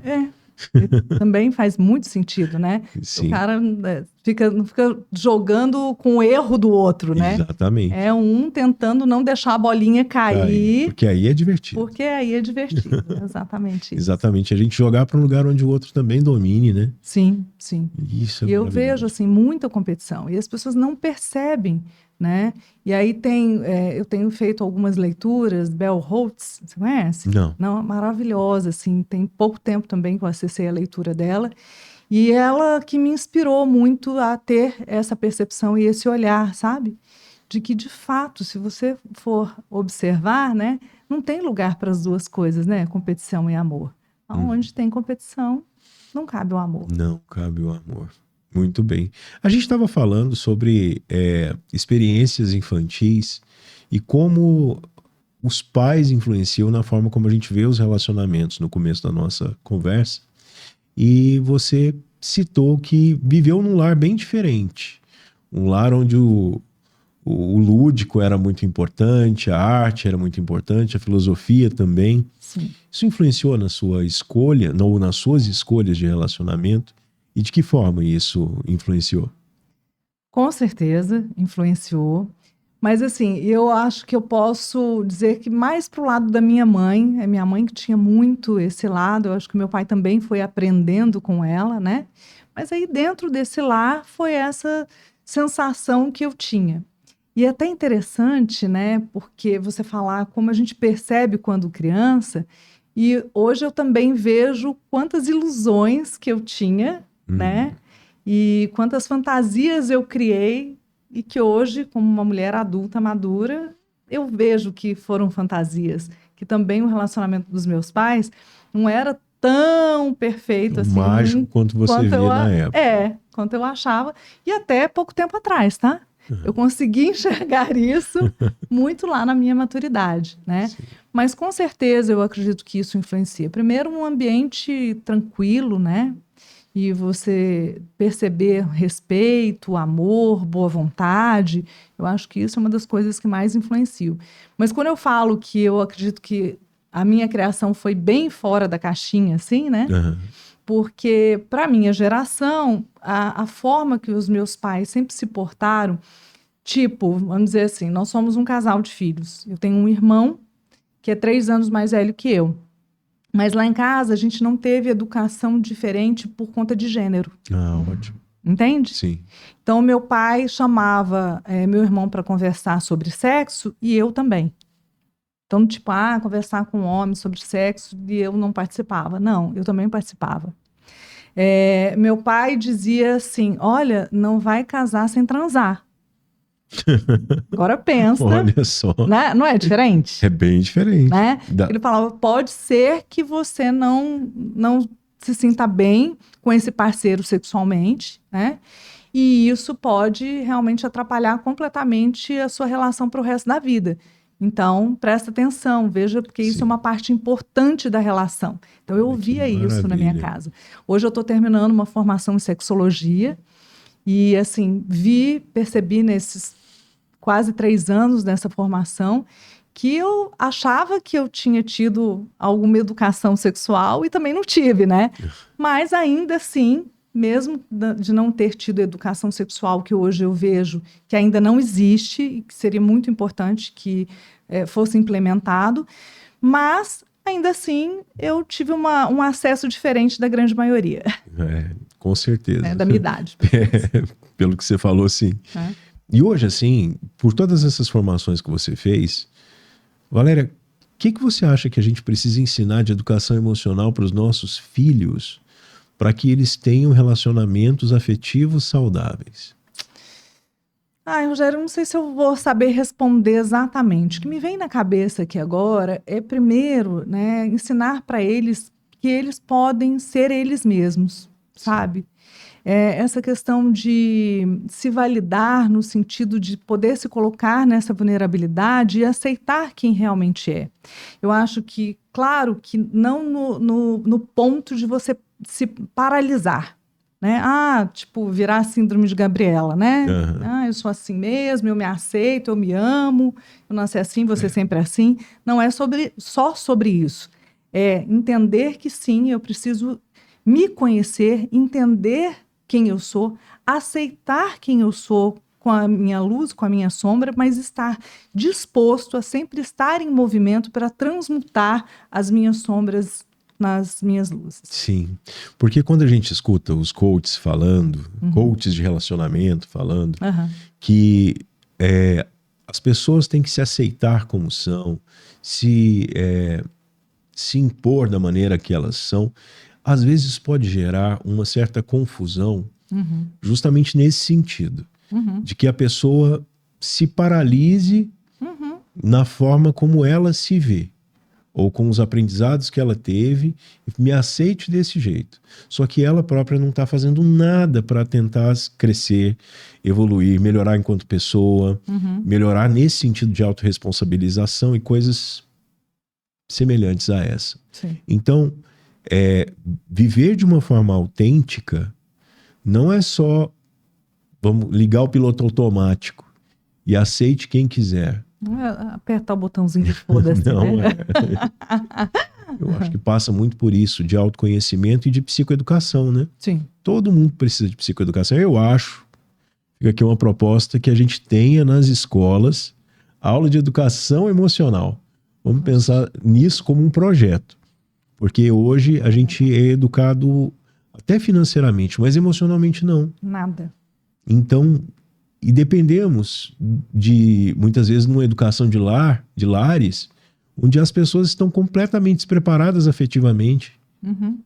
Speaker 2: Também faz muito sentido, né?
Speaker 1: Sim.
Speaker 2: O cara não fica jogando com o erro do outro, né?
Speaker 1: Exatamente.
Speaker 2: É um tentando não deixar a bolinha cair.
Speaker 1: Porque aí é divertido.
Speaker 2: Porque aí é divertido, exatamente isso.
Speaker 1: Exatamente. A gente jogar para um lugar onde o outro também domine, né?
Speaker 2: Sim, sim.
Speaker 1: Isso é
Speaker 2: E eu
Speaker 1: maravilhoso.
Speaker 2: vejo assim muita competição e as pessoas não percebem, né? E aí eu tenho feito algumas leituras, Bell Hooks, você conhece?
Speaker 1: Não.
Speaker 2: Não, maravilhosa, assim. Tem pouco tempo também que eu acessei a leitura dela e ela que me inspirou muito a ter essa percepção e esse olhar, sabe? De que de fato, se você for observar, né, não tem lugar para as duas coisas, né? Competição e amor. Onde tem competição, não cabe o amor.
Speaker 1: Não cabe o amor. Muito bem. A gente estava falando sobre experiências infantis e como os pais influenciam na forma como a gente vê os relacionamentos no começo da nossa conversa. E você citou que viveu num lar bem diferente. Um lar onde o lúdico era muito importante, a arte era muito importante, a filosofia também.
Speaker 2: Sim.
Speaker 1: Isso influenciou na sua escolha, ou nas suas escolhas de relacionamento? E de que forma isso influenciou?
Speaker 2: Com certeza influenciou. Mas assim, eu acho que eu posso dizer que mais para o lado da minha mãe, é minha mãe que tinha muito esse lado, eu acho que meu pai também foi aprendendo com ela, né? Mas aí dentro desse lar foi essa sensação que eu tinha. E é até interessante, né? Porque você falar como a gente percebe quando criança, e hoje eu também vejo quantas ilusões que eu tinha, né? E quantas fantasias eu criei e que hoje, como uma mulher adulta, madura, eu vejo que foram fantasias. Que também o relacionamento dos meus pais não era tão perfeito assim.
Speaker 1: Mágico quanto você via na época.
Speaker 2: Quanto eu achava. E até pouco tempo atrás, tá? Eu consegui enxergar isso muito lá na minha maturidade, né?
Speaker 1: Sim.
Speaker 2: Mas com certeza eu acredito que isso influencia. Primeiro, um ambiente tranquilo, né? E você perceber respeito, amor, boa vontade, eu acho que isso é uma das coisas que mais influenciam. Mas quando eu falo que eu acredito que a minha criação foi bem fora da caixinha, assim, né? Porque, para a minha geração, a forma que os meus pais sempre se portaram, tipo, vamos dizer assim, nós somos um casal de filhos. Eu tenho um irmão que é 3 anos mais velho que eu. Mas lá em casa a gente não teve educação diferente por conta de gênero.
Speaker 1: Ah, ótimo.
Speaker 2: Entende?
Speaker 1: Sim.
Speaker 2: Então, meu pai chamava meu irmão para conversar sobre sexo e eu também. Então, tipo, conversar com um homem sobre sexo e eu não participava. Não, eu também participava. Meu pai dizia assim, olha, não vai casar sem transar. Agora pensa.
Speaker 1: Olha só.
Speaker 2: Né? Não é diferente?
Speaker 1: É bem diferente.
Speaker 2: Né? Ele falava, pode ser que você não se sinta bem com esse parceiro sexualmente, né? E isso pode realmente atrapalhar completamente a sua relação para o resto da vida. Então, presta atenção, veja, porque isso é uma parte importante da relação. Então, eu ouvia isso na minha casa. Hoje eu estou terminando uma formação em sexologia e, assim, percebi nesses quase 3 anos dessa formação que eu achava que eu tinha tido alguma educação sexual e também não tive, né? Mas ainda assim, mesmo de não ter tido educação sexual, que hoje eu vejo que ainda não existe e que seria muito importante que fosse implementado, mas ainda assim eu tive um acesso diferente da grande maioria.
Speaker 1: Com certeza.
Speaker 2: Da minha idade.
Speaker 1: Pelo que você falou, sim. E hoje, assim, por todas essas formações que você fez, Valéria, o que você acha que a gente precisa ensinar de educação emocional para os nossos filhos para que eles tenham relacionamentos afetivos saudáveis?
Speaker 2: Rogério, não sei se eu vou saber responder exatamente. O que me vem na cabeça aqui agora é, primeiro, né, ensinar para eles que eles podem ser eles mesmos, sabe? Essa questão de se validar no sentido de poder se colocar nessa vulnerabilidade e aceitar quem realmente é. Eu acho que, claro, que não no ponto de você se paralisar, né? Tipo, virar a síndrome de Gabriela, né? Eu sou assim mesmo, eu me aceito, eu me amo, eu nasci assim, você sempre é assim. Não é só sobre isso. É entender que sim, eu preciso me conhecer, entender quem eu sou, aceitar quem eu sou com a minha luz, com a minha sombra, mas estar disposto a sempre estar em movimento para transmutar as minhas sombras nas minhas luzes.
Speaker 1: Sim, porque quando a gente escuta os coaches falando, coaches de relacionamento falando, que as pessoas têm que se aceitar como são, se impor da maneira que elas são, às vezes pode gerar uma certa confusão, justamente nesse sentido, de que a pessoa se paralise na forma como ela se vê, ou com os aprendizados que ela teve, me aceite desse jeito. Só que ela própria não está fazendo nada para tentar crescer, evoluir, melhorar enquanto pessoa, melhorar nesse sentido de autorresponsabilização e coisas semelhantes a essa.
Speaker 2: Sim.
Speaker 1: Então, viver de uma forma autêntica não é só vamos ligar o piloto automático e aceite quem quiser.
Speaker 2: Não é apertar o botãozinho de foda-se,
Speaker 1: não
Speaker 2: né?
Speaker 1: Eu acho que passa muito por isso, de autoconhecimento e de psicoeducação, né?
Speaker 2: Sim.
Speaker 1: Todo mundo precisa de psicoeducação. Eu acho, fica aqui uma proposta que a gente tenha nas escolas aula de educação emocional. Vamos pensar nisso como um projeto. Porque hoje a gente é educado até financeiramente, mas emocionalmente não.
Speaker 2: Nada.
Speaker 1: Então, e dependemos de, muitas vezes, numa educação de lares, onde as pessoas estão completamente despreparadas afetivamente.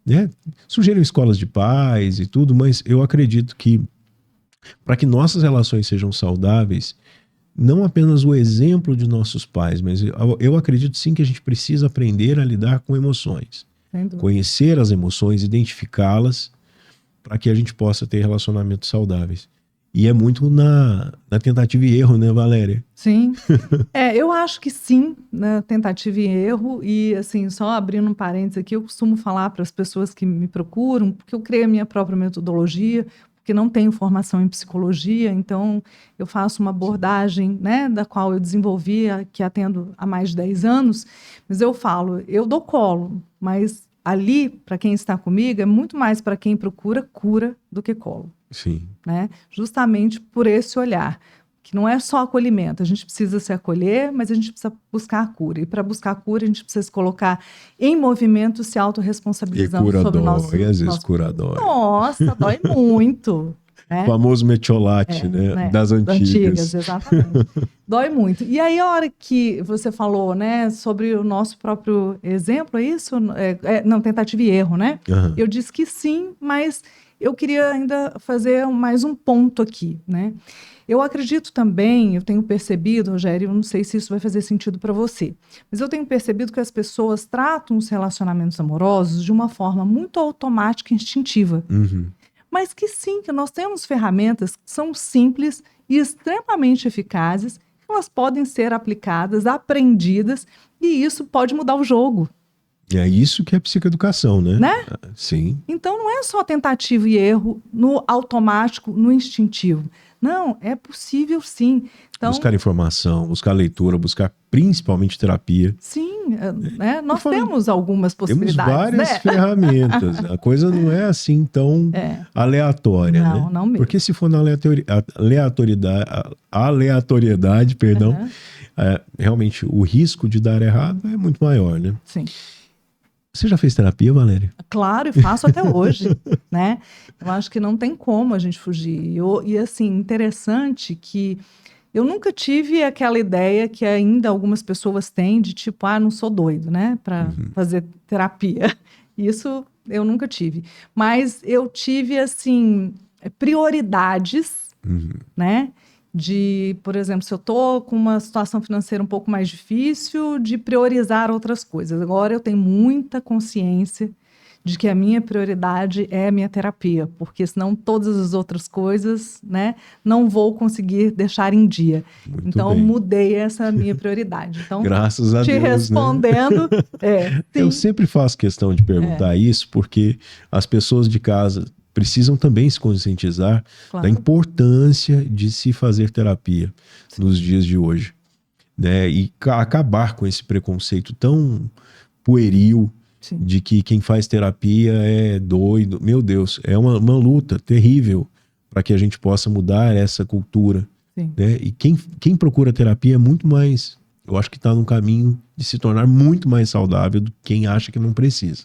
Speaker 1: Né? Surgiram escolas de paz e tudo, mas eu acredito que para que nossas relações sejam saudáveis, não apenas o exemplo de nossos pais, mas eu acredito sim que a gente precisa aprender a lidar com emoções. Conhecer as emoções, identificá-las, para que a gente possa ter relacionamentos saudáveis. E é muito na tentativa e erro, né, Valéria?
Speaker 2: Sim. Eu acho que sim, na tentativa e erro. E, assim, só abrindo um parênteses aqui, eu costumo falar para as pessoas que me procuram, porque eu criei a minha própria metodologia, porque não tenho formação em psicologia, então eu faço uma abordagem, né, da qual eu desenvolvi, que atendo há mais de 10 anos, mas eu falo, eu dou colo, mas ali, para quem está comigo, é muito mais para quem procura cura do que colo.
Speaker 1: Sim.
Speaker 2: Né? Justamente por esse olhar, que não é só acolhimento, a gente precisa se acolher, mas a gente precisa buscar a cura. E para buscar a cura, a gente precisa se colocar em movimento, se autorresponsabilizando sobre o nosso...
Speaker 1: E às vezes cura dói.
Speaker 2: Nossa, dói muito. Né?
Speaker 1: O famoso metiolate, né? Das antigas.
Speaker 2: Exatamente. Dói muito. E aí, a hora que você falou, né, sobre o nosso próprio exemplo, é isso? Não, tentativa e erro, né? Eu disse que sim, mas eu queria ainda fazer mais um ponto aqui, né? Eu acredito também, eu tenho percebido, Rogério, eu não sei se isso vai fazer sentido para você, mas eu tenho percebido que as pessoas tratam os relacionamentos amorosos de uma forma muito automática e instintiva. Mas que sim, que nós temos ferramentas que são simples e extremamente eficazes, que elas podem ser aplicadas, aprendidas, e isso pode mudar o jogo.
Speaker 1: É isso que é psicoeducação, né? Sim.
Speaker 2: Então não é só tentativa e erro no automático, no instintivo. Não, é possível sim. Então,
Speaker 1: buscar informação, buscar leitura, buscar principalmente terapia.
Speaker 2: Sim, né? Nós temos algumas possibilidades.
Speaker 1: Temos várias ferramentas. A coisa não é assim tão aleatória,
Speaker 2: não,
Speaker 1: né?
Speaker 2: Não mesmo.
Speaker 1: Porque se for na aleatoriedade, perdão, realmente o risco de dar errado é muito maior, né?
Speaker 2: Sim.
Speaker 1: Você já fez terapia, Valéria?
Speaker 2: Claro, e faço até hoje, né? Eu acho que não tem como a gente fugir. E assim, interessante que eu nunca tive aquela ideia que ainda algumas pessoas têm de tipo, não sou doido, né? Para fazer terapia. Isso eu nunca tive. Mas eu tive, assim, prioridades, né? De, por exemplo, se eu estou com uma situação financeira um pouco mais difícil, de priorizar outras coisas. Agora eu tenho muita consciência de que a minha prioridade é a minha terapia, porque senão todas as outras coisas, né, não vou conseguir deixar em dia.
Speaker 1: Muito
Speaker 2: Então,
Speaker 1: bem.
Speaker 2: mudei essa minha prioridade. Então,
Speaker 1: Graças a
Speaker 2: te
Speaker 1: Deus,
Speaker 2: respondendo,
Speaker 1: Eu
Speaker 2: sim,
Speaker 1: sempre faço questão de perguntar isso, porque as pessoas de casa precisam também se conscientizar da
Speaker 2: claro.
Speaker 1: importância de se fazer terapia nos dias de hoje, né? E acabar com esse preconceito tão pueril
Speaker 2: Sim.
Speaker 1: de que quem faz terapia é doido. Meu Deus, é uma luta terrível para que a gente possa mudar essa cultura,
Speaker 2: Sim.
Speaker 1: né? E quem procura terapia é muito mais, eu acho que está no caminho de se tornar muito mais saudável do que quem acha que não precisa.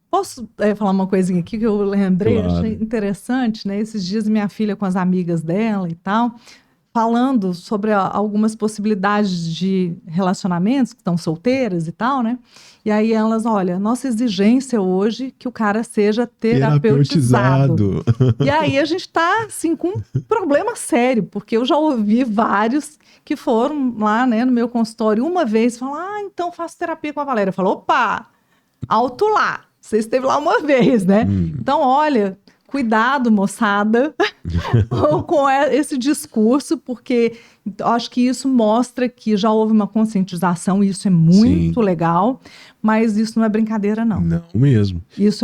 Speaker 2: Posso falar uma coisinha aqui que eu lembrei,
Speaker 1: Claro.
Speaker 2: achei interessante, né? Esses dias minha filha com as amigas dela e tal, falando sobre algumas possibilidades de relacionamentos que estão solteiras e tal, né? E aí elas, olha, nossa exigência hoje é que o cara seja terapeutizado. E aí a gente tá, assim, com um problema sério, porque eu já ouvi vários que foram lá, né, no meu consultório uma vez, falaram, então faço terapia com a Valéria. Eu falo, opa, alto lá. Você esteve lá uma vez, né? Então, olha, cuidado, moçada, com esse discurso, porque acho que isso mostra que já houve uma conscientização, e isso é muito legal, mas isso não é brincadeira, não.
Speaker 1: Não mesmo.
Speaker 2: Isso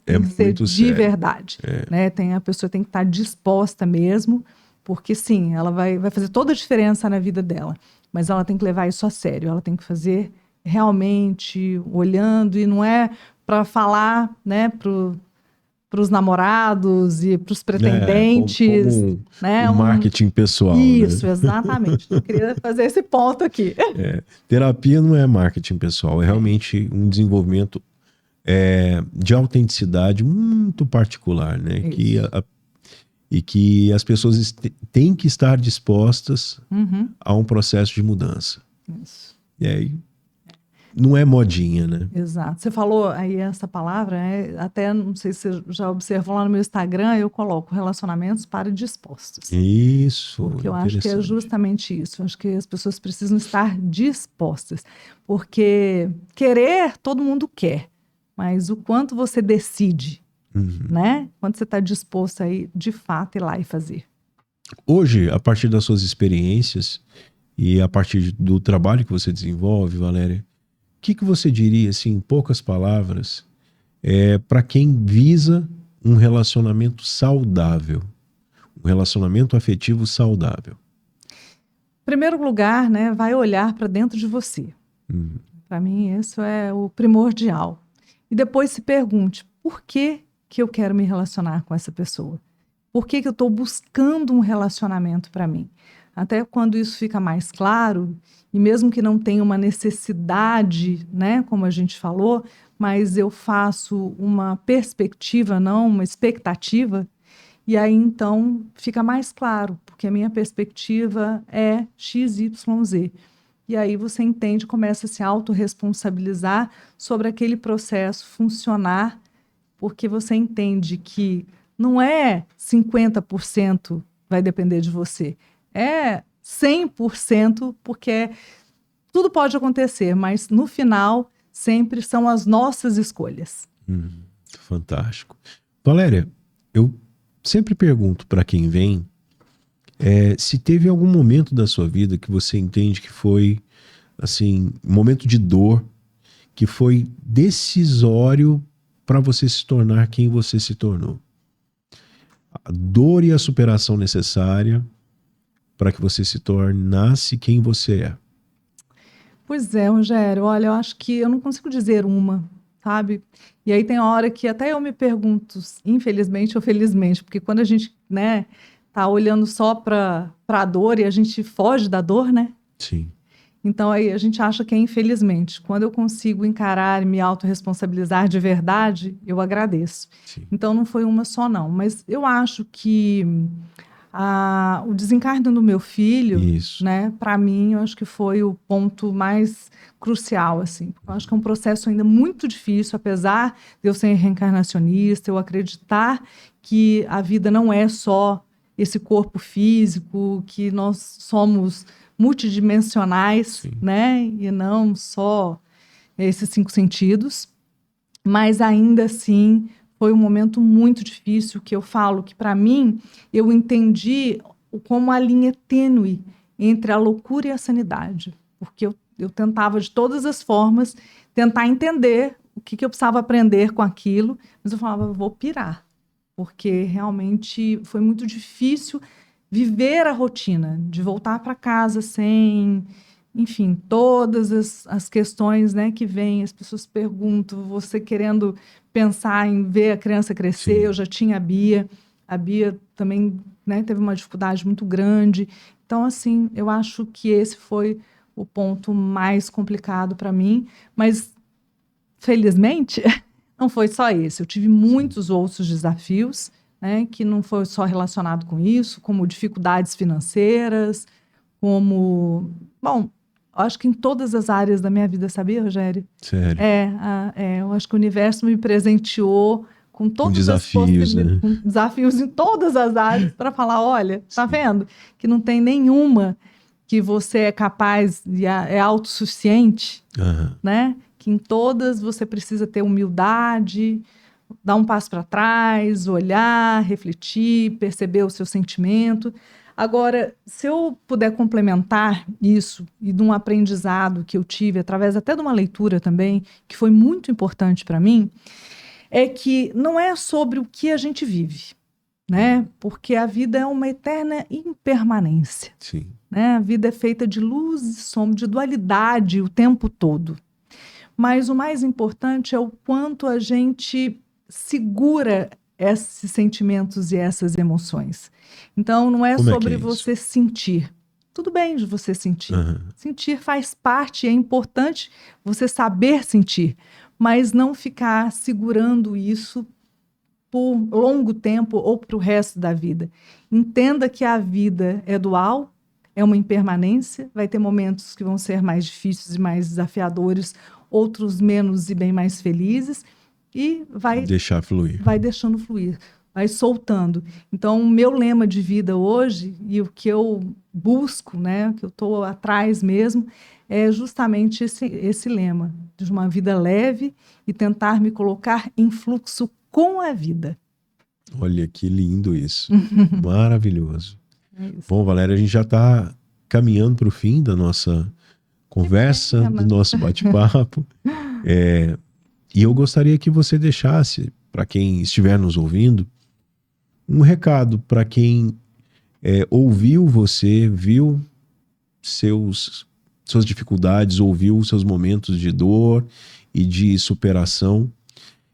Speaker 2: tem que ser
Speaker 1: muito
Speaker 2: de
Speaker 1: sério.
Speaker 2: verdade. Né? A pessoa tem que estar disposta mesmo, porque sim, ela vai fazer toda a diferença na vida dela, mas ela tem que levar isso a sério, ela tem que fazer realmente olhando, e não é para falar, né, para os namorados e para os pretendentes.
Speaker 1: Como
Speaker 2: né,
Speaker 1: marketing pessoal.
Speaker 2: Isso,
Speaker 1: né?
Speaker 2: exatamente. Eu queria fazer esse ponto aqui.
Speaker 1: Terapia não é marketing pessoal, é realmente um desenvolvimento de autenticidade muito particular, né? E que as pessoas têm que estar dispostas a um processo de mudança.
Speaker 2: Isso.
Speaker 1: E aí, não é modinha, né?
Speaker 2: Exato. Você falou aí essa palavra, até não sei se você já observou lá no meu Instagram, eu coloco relacionamentos para dispostos.
Speaker 1: Isso.
Speaker 2: Porque eu acho que é justamente isso. Eu acho que as pessoas precisam estar dispostas. Porque querer, todo mundo quer. Mas o quanto você decide, né? Quanto você está disposto a ir, de fato, ir lá e fazer.
Speaker 1: Hoje, a partir das suas experiências e a partir do trabalho que você desenvolve, Valéria, o que você diria, assim, em poucas palavras, para quem visa um relacionamento saudável, um relacionamento afetivo saudável?
Speaker 2: Em primeiro lugar, né, vai olhar para dentro de você. Para mim, isso é o primordial. E depois se pergunte, por que eu quero me relacionar com essa pessoa? Por que eu estou buscando um relacionamento para mim? Até quando isso fica mais claro, e mesmo que não tenha uma necessidade, né, como a gente falou, mas eu faço uma perspectiva, não uma expectativa, e aí então fica mais claro, porque a minha perspectiva é XYZ. E aí você entende, começa a se autorresponsabilizar sobre aquele processo funcionar, porque você entende que não é 50% vai depender de você, é 100%, porque tudo pode acontecer, mas no final sempre são as nossas escolhas.
Speaker 1: Fantástico. Valéria, eu sempre pergunto para quem vem se teve algum momento da sua vida que você entende que foi, assim, um momento de dor, que foi decisório para você se tornar quem você se tornou. A dor e a superação necessária para que você se tornasse quem você é.
Speaker 2: Pois é, Rogério, olha, eu acho que eu não consigo dizer uma, sabe? E aí tem hora que até eu me pergunto, infelizmente ou felizmente, porque quando a gente, tá olhando só para a dor e a gente foge da dor, né?
Speaker 1: Sim.
Speaker 2: Então, aí a gente acha que é infelizmente. Quando eu consigo encarar e me autorresponsabilizar de verdade, eu agradeço.
Speaker 1: Sim.
Speaker 2: Então, não foi uma só, não. Mas eu acho que o desencarne do meu filho,
Speaker 1: Isso.
Speaker 2: né, para mim, eu acho que foi o ponto mais crucial, assim. Eu acho que é um processo ainda muito difícil, apesar de eu ser reencarnacionista, eu acreditar que a vida não é só esse corpo físico, que nós somos multidimensionais,
Speaker 1: Sim.
Speaker 2: né, e não só esses 5 sentidos, mas ainda assim foi um momento muito difícil, que eu falo que para mim eu entendi como a linha tênue entre a loucura e a sanidade, porque eu tentava de todas as formas tentar entender o que eu precisava aprender com aquilo, mas eu falava, vou pirar, porque realmente foi muito difícil viver a rotina, de voltar para casa sem, enfim, todas as questões, né, que vêm, as pessoas perguntam, você querendo pensar em ver a criança crescer.
Speaker 1: Sim.
Speaker 2: Eu já tinha a Bia também, né, teve uma dificuldade muito grande. Então, assim, eu acho que esse foi o ponto mais complicado para mim, mas felizmente não foi só esse. Eu tive muitos outros desafios, né, que não foi só relacionado com isso, como dificuldades financeiras, como... Bom, acho que em todas as áreas da minha vida, sabia, Rogério?
Speaker 1: Sério.
Speaker 2: Eu acho que o universo me presenteou com todas
Speaker 1: desafios, né?
Speaker 2: com desafios em todas as áreas para falar, olha, tá vendo? Que não tem nenhuma que você é capaz e é autossuficiente, né? Que em todas você precisa ter humildade, dar um passo para trás, olhar, refletir, perceber o seu sentimento. Agora, se eu puder complementar isso e de um aprendizado que eu tive, através até de uma leitura também, que foi muito importante para mim, é que não é sobre o que a gente vive, né? Porque a vida é uma eterna impermanência.
Speaker 1: Sim.
Speaker 2: Né? A vida é feita de luz e sombra, de dualidade o tempo todo. Mas o mais importante é o quanto a gente segura esses sentimentos e essas emoções. Então, não é
Speaker 1: Como
Speaker 2: sobre
Speaker 1: é que é
Speaker 2: você sentir. Tudo bem de você sentir.
Speaker 1: Uhum.
Speaker 2: Sentir faz parte, é importante você saber sentir, mas não ficar segurando isso por longo tempo ou para o resto da vida. Entenda que a vida é dual, é uma impermanência, vai ter momentos que vão ser mais difíceis e mais desafiadores, outros menos e bem mais felizes, e vai
Speaker 1: Deixar fluir.
Speaker 2: vai deixando fluir, vai soltando. Então, o meu lema de vida hoje, e o que eu busco, né, que eu estou atrás mesmo, é justamente esse lema, de uma vida leve e tentar me colocar em fluxo com a vida.
Speaker 1: Olha que lindo isso. Maravilhoso.
Speaker 2: É isso.
Speaker 1: Bom, Valéria, a gente já está caminhando para o fim da nossa conversa, do nosso bate-papo. E eu gostaria que você deixasse, para quem estiver nos ouvindo, um recado para quem ouviu você, viu suas dificuldades, ouviu seus momentos de dor e de superação.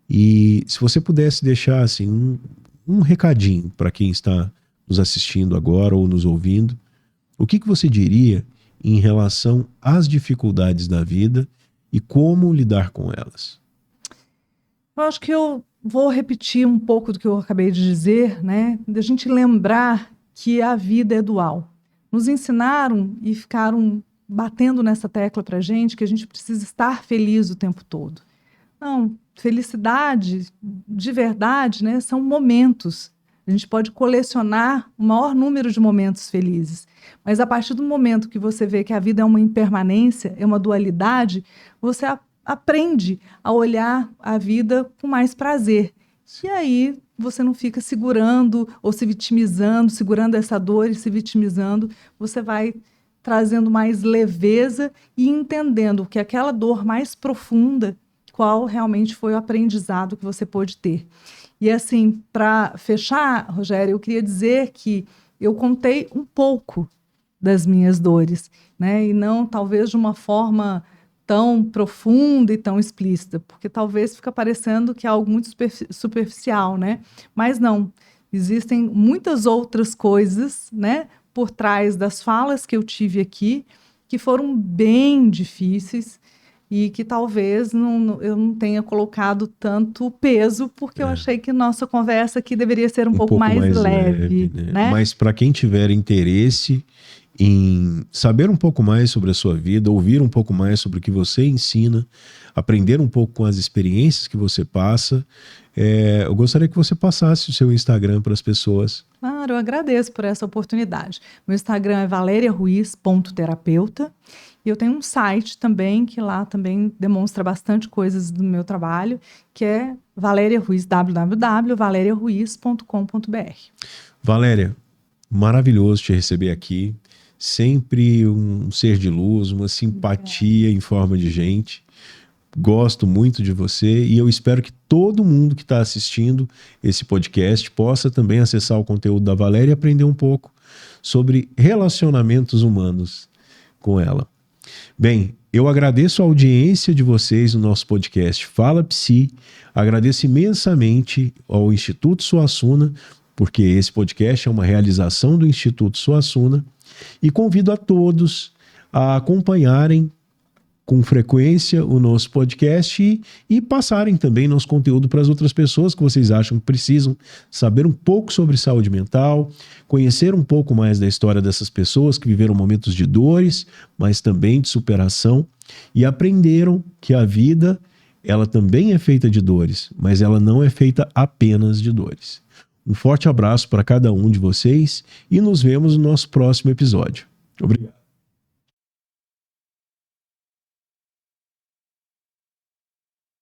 Speaker 1: E se você pudesse deixar assim, um recadinho para quem está nos assistindo agora ou nos ouvindo, o que você diria em relação às dificuldades da vida e como lidar com elas?
Speaker 2: Eu acho que eu vou repetir um pouco do que eu acabei de dizer, né? Da gente lembrar que a vida é dual. Nos ensinaram e ficaram batendo nessa tecla para a gente que a gente precisa estar feliz o tempo todo. Não, felicidade de verdade, né, são momentos. A gente pode colecionar o maior número de momentos felizes, mas a partir do momento que você vê que a vida é uma impermanência, é uma dualidade, você aprende a olhar a vida com mais prazer. E aí você não fica segurando ou se vitimizando, segurando essa dor e se vitimizando, você vai trazendo mais leveza e entendendo que aquela dor mais profunda, qual realmente foi o aprendizado que você pôde ter. E assim, para fechar, Rogério, eu queria dizer que eu contei um pouco das minhas dores, né? E não talvez de uma forma tão profunda e tão explícita, porque talvez fica parecendo que é algo muito superficial, né? Mas não, existem muitas outras coisas, né, por trás das falas que eu tive aqui, que foram bem difíceis e que talvez eu não tenha colocado tanto peso, porque eu achei que nossa conversa aqui deveria ser um pouco mais leve, né?
Speaker 1: Mas para quem tiver interesse em saber um pouco mais sobre a sua vida, ouvir um pouco mais sobre o que você ensina, aprender um pouco com as experiências que você passa, eu gostaria que você passasse o seu Instagram para as pessoas.
Speaker 2: Claro, eu agradeço por essa oportunidade. Meu Instagram é valeriaruiz.terapeuta. E eu tenho um site também, que lá também demonstra bastante coisas do meu trabalho, que é Valéria Ruiz, www.valeriaruiz.com.br.
Speaker 1: Valéria, maravilhoso te receber aqui. Sempre um ser de luz, uma simpatia em forma de gente. Gosto muito de você e eu espero que todo mundo que está assistindo esse podcast possa também acessar o conteúdo da Valéria e aprender um pouco sobre relacionamentos humanos com ela. Bem, eu agradeço a audiência de vocês no nosso podcast Fala Psi, agradeço imensamente ao Instituto Suassuna, porque esse podcast é uma realização do Instituto Suassuna, e convido a todos a acompanharem com frequência o nosso podcast e passarem também nosso conteúdo para as outras pessoas que vocês acham que precisam saber um pouco sobre saúde mental, conhecer um pouco mais da história dessas pessoas que viveram momentos de dores, mas também de superação e aprenderam que a vida, ela também é feita de dores, mas ela não é feita apenas de dores. Um forte abraço para cada um de vocês e nos vemos no nosso próximo episódio. Obrigado.